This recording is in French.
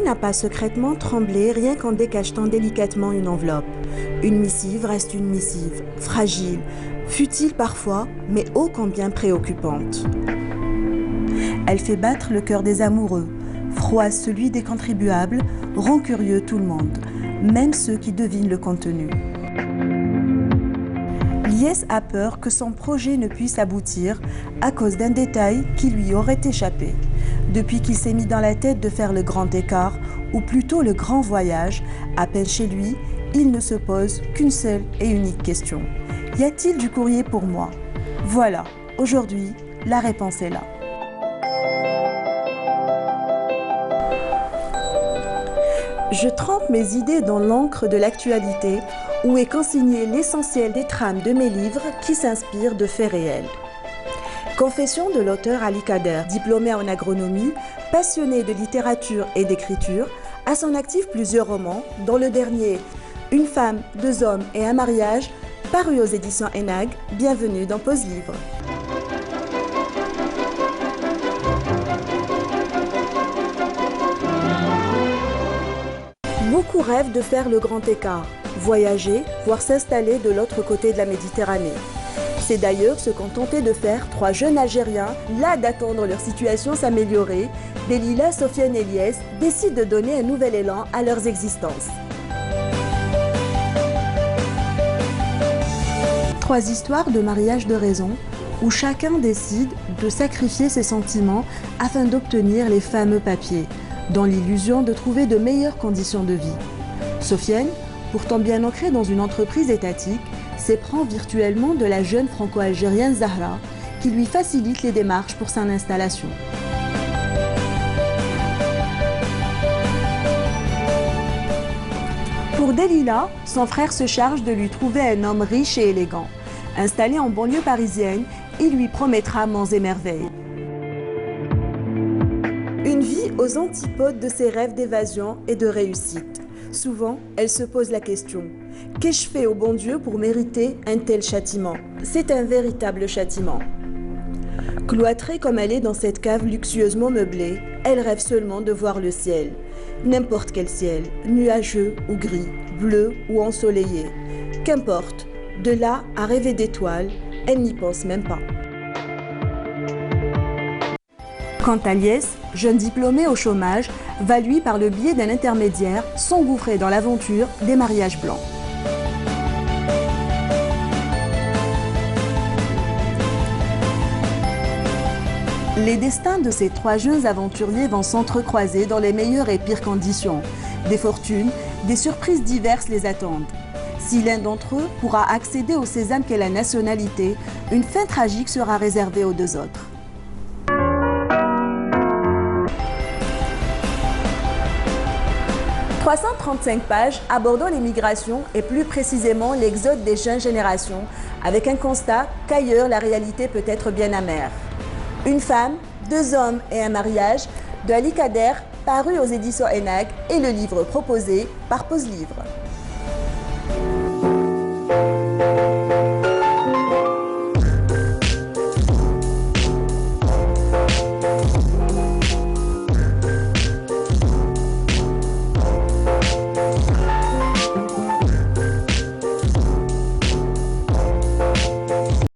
n'a pas secrètement tremblé rien qu'en décachetant délicatement une enveloppe. Une missive reste une missive, fragile, futile parfois, mais ô combien préoccupante. Elle fait battre le cœur des amoureux, froisse celui des contribuables, rend curieux tout le monde, même ceux qui devinent le contenu. Lies a peur que son projet ne puisse aboutir à cause d'un détail qui lui aurait échappé. Depuis qu'il s'est mis dans la tête de faire le grand écart, ou plutôt le grand voyage, à peine chez lui, il ne se pose qu'une seule et unique question. Y a-t-il du courrier pour moi? Voilà, aujourd'hui, la réponse est là. Je trempe mes idées dans l'encre de l'actualité, où est consigné l'essentiel des trames de mes livres qui s'inspirent de faits réels. Confession de l'auteur Ali Kader, diplômé en agronomie, passionné de littérature et d'écriture, a son actif plusieurs romans, dont le dernier, Une femme, deux hommes et un mariage, paru aux éditions Enag. Bienvenue dans Pause Livre. Beaucoup rêvent de faire le grand écart, voyager, voire s'installer de l'autre côté de la Méditerranée. C'est d'ailleurs ce qu'ont tenté de faire 3 jeunes Algériens, las d'attendre leur situation s'améliorer. Delila, Sofiane et Lies décident de donner un nouvel élan à leurs existences. 3 histoires de mariage de raison, où chacun décide de sacrifier ses sentiments afin d'obtenir les fameux papiers, dans l'illusion de trouver de meilleures conditions de vie. Sofiane, pourtant bien ancrée dans une entreprise étatique, s'éprend virtuellement de la jeune franco-algérienne Zahra, qui lui facilite les démarches pour son installation. Pour Delila, son frère se charge de lui trouver un homme riche et élégant. Installé en banlieue parisienne, il lui promettra monts et merveilles. Une vie aux antipodes de ses rêves d'évasion et de réussite. Souvent, elle se pose la question: qu'ai-je fait au bon Dieu pour mériter un tel châtiment? C'est un véritable châtiment. Cloîtrée comme elle est dans cette cave luxueusement meublée, elle rêve seulement de voir le ciel. N'importe quel ciel, nuageux ou gris, bleu ou ensoleillé. Qu'importe, de là à rêver d'étoiles, elle n'y pense même pas. Quant à Lies, jeune diplômé au chômage, va lui, par le biais d'un intermédiaire, s'engouffrer dans l'aventure des mariages blancs. Les destins de ces 3 jeunes aventuriers vont s'entrecroiser dans les meilleures et pires conditions. Des fortunes, des surprises diverses les attendent. Si l'un d'entre eux pourra accéder au sésame qu'est la nationalité, une fin tragique sera réservée aux 2 autres. « 335 pages abordant l'immigration et plus précisément l'exode des jeunes générations, avec un constat qu'ailleurs la réalité peut être bien amère. Une femme, 2 hommes et un mariage de Ali Kader, paru aux éditions Enag, est le livre proposé par Pause Livre.